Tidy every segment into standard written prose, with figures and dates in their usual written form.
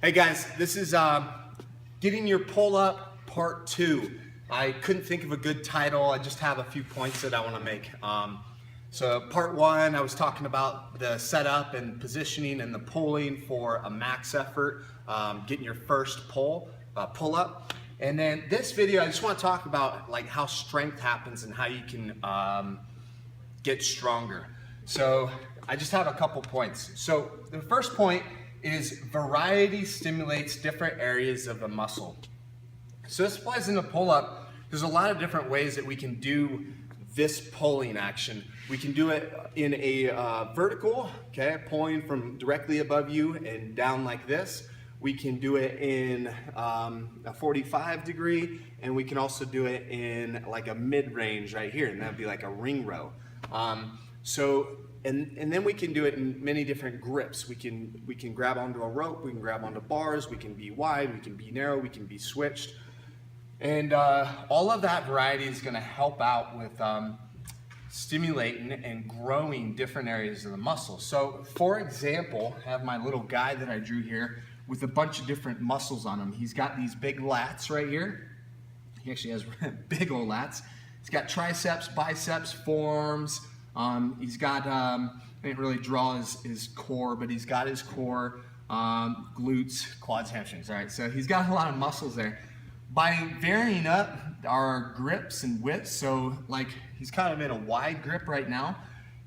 Hey guys, this is getting your pull up part 2. I couldn't think of a good title. I just have a few points that I want to make. So part 1, I was talking about the setup and positioning and the pulling for a max effort, getting your first pull up. And then this video, I just want to talk about like how strength happens and how you can get stronger. So I just have a couple points. So the first point is variety stimulates different areas of the muscle. So this applies in the pull-up. There's a lot of different ways that we can do this pulling action. We can do it in a vertical, okay, pulling from directly above you and down like this. We can do it in a 45 degree, and we can also do it in like a mid-range right here, and that'd be like a ring row. And then we can do it in many different grips. We can grab onto a rope, we can grab onto bars, we can be wide, we can be narrow, we can be switched. And all of that variety is gonna help out with stimulating and growing different areas of the muscle. So for example, I have my little guy that I drew here with a bunch of different muscles on him. He's got these big lats right here. He actually has big old lats. He's got triceps, biceps, forearms. He's got, I didn't really draw his core, but he's got his core, glutes, quads, hamstrings, all right? So he's got a lot of muscles there. By varying up our grips and widths, so like he's kind of in a wide grip right now,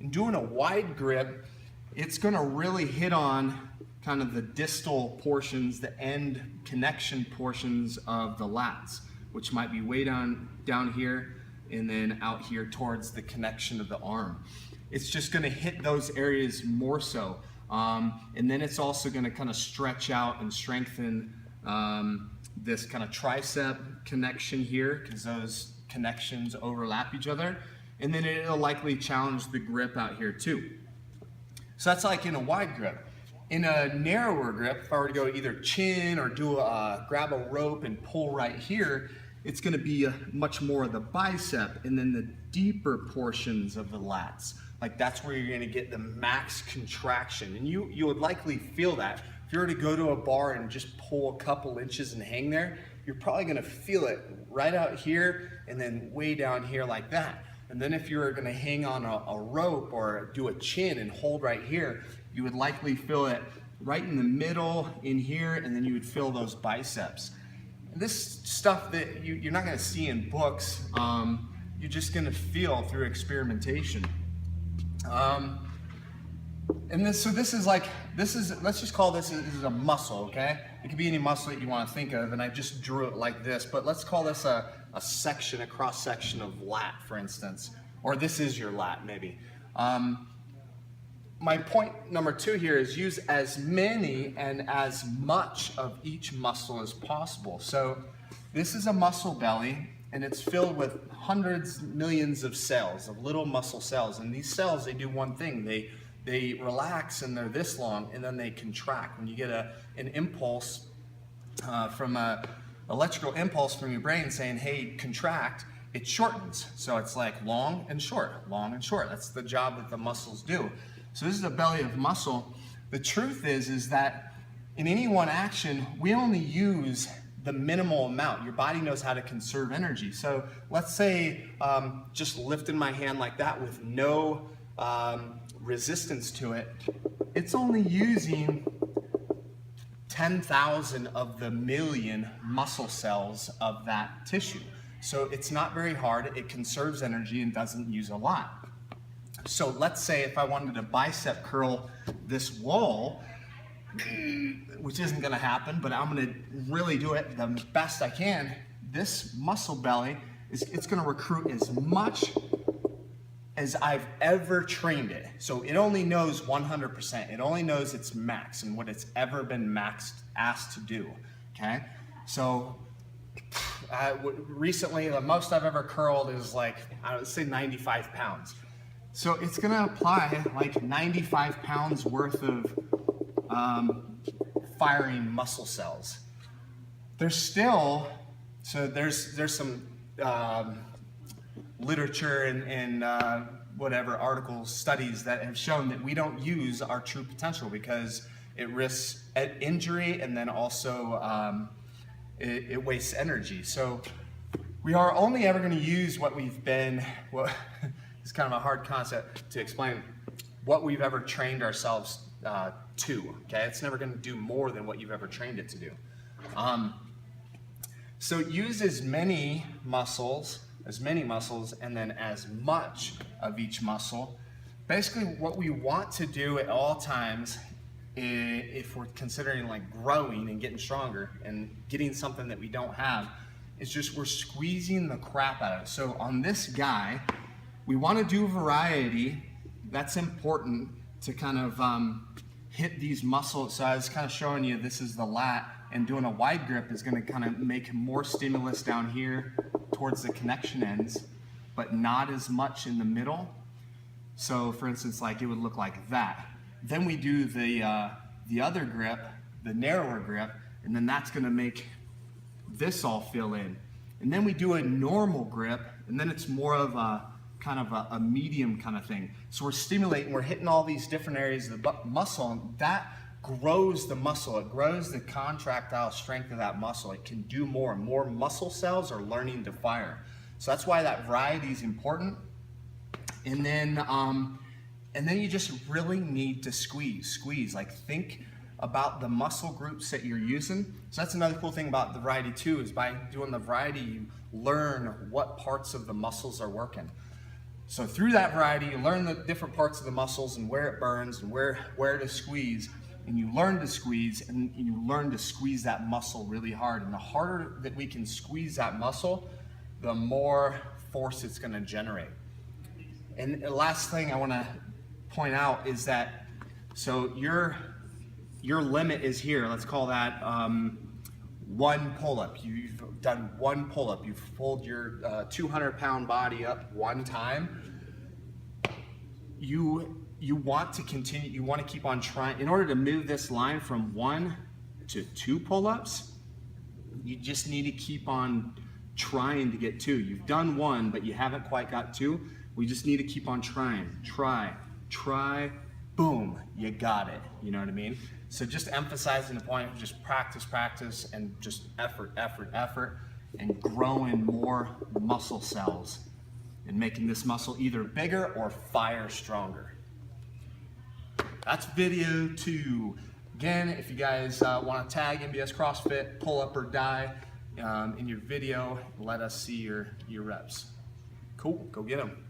and doing a wide grip, it's gonna really hit on kind of the distal portions, the end connection portions of the lats, which might be way down here, and then out here towards the connection of the arm. It's just gonna hit those areas more so. And then it's also gonna kind of stretch out and strengthen this kind of tricep connection here, because those connections overlap each other. And then it'll likely challenge the grip out here too. So that's like in a wide grip. In a narrower grip, if I were to go either chin or grab a rope and pull right here, it's going to be much more of the bicep and then the deeper portions of the lats. Like that's where you're going to get the max contraction. And you would likely feel that. If you were to go to a bar and just pull a couple inches and hang there, you're probably going to feel it right out here and then way down here like that. And then if you were going to hang on a rope or do a chin and hold right here, you would likely feel it right in the middle in here, and then you would feel those biceps. This stuff that you're not going to see in books, you're just going to feel through experimentation. And so this is, let's just call this a muscle, okay? It could be any muscle that you want to think of, and I just drew it like this, but let's call this a section, a cross section of lat, for instance, or this is your lat maybe. My point number 2 here is use as many and as much of each muscle as possible. So this is a muscle belly, and it's filled with hundreds, millions of cells, of little muscle cells. And these cells, they do one thing. They relax and they're this long, and then they contract. When you get an impulse from an electrical impulse from your brain saying, hey, contract, it shortens. So it's like long and short, long and short. That's the job that the muscles do. So this is a belly of muscle. The truth is that in any one action, we only use the minimal amount. Your body knows how to conserve energy. So let's say just lifting my hand like that with no resistance to it, it's only using 10,000 of the million muscle cells of that tissue. So it's not very hard. It conserves energy and doesn't use a lot. So let's say if I wanted to bicep curl this wall, which isn't going to happen, but I'm going to really do it the best I can. This muscle belly it's going to recruit as much as I've ever trained it. So it only knows 100%. It only knows its max and what it's ever been asked to do. Okay, so recently the most I've ever curled is like, I would say 95 pounds. So it's gonna apply like 95 pounds worth of firing muscle cells. There's still, so there's some literature and whatever articles, studies that have shown that we don't use our true potential because it risks injury, and then also it wastes energy. So we are only ever going to use what we've been, well, it's kind of a hard concept to explain, what we've ever trained ourselves to, okay? It's never going to do more than what you've ever trained it to do. So use as many muscles, and then as much of each muscle. Basically what we want to do at all times, if we're considering like growing and getting stronger and getting something that we don't have, is just we're squeezing the crap out of it. So on this guy, we want to do variety. That's important to kind of hit these muscles. So I was kind of showing you, this is the lat, and doing a wide grip is going to kind of make more stimulus down here towards the connection ends, but not as much in the middle. So for instance, like it would look like that. Then we do the other grip, the narrower grip, and then that's going to make this all fill in. And then we do a normal grip, and then it's more of a kind of a medium kind of thing. So we're stimulating, we're hitting all these different areas of the muscle, and that grows the muscle. It grows the contractile strength of that muscle. It can do more, and more muscle cells are learning to fire. So that's why that variety is important. And then you just really need to squeeze. Like think about the muscle groups that you're using. So that's another cool thing about the variety too, is by doing the variety, you learn what parts of the muscles are working. So through that variety, you learn the different parts of the muscles and where it burns and where to squeeze, and you learn to squeeze, and you learn to squeeze that muscle really hard. And the harder that we can squeeze that muscle, the more force it's going to generate. And the last thing I want to point out is that, so your limit is here. Let's call that one pull-up. You've done one pull-up. You've pulled your 200-pound body up one time. You want to continue. You want to keep on trying. In order to move this line from 1 to 2 pull-ups, you just need to keep on trying to get 2. You've done 1, but you haven't quite got 2. We just need to keep on trying. Try, boom, you got it. You know what I mean? So just emphasizing the point of just practice, and just effort, and growing more muscle cells and making this muscle either bigger or fire stronger. That's video 2. Again, if you guys want to tag MBS CrossFit, pull up or die in your video, let us see your reps. Cool, go get them.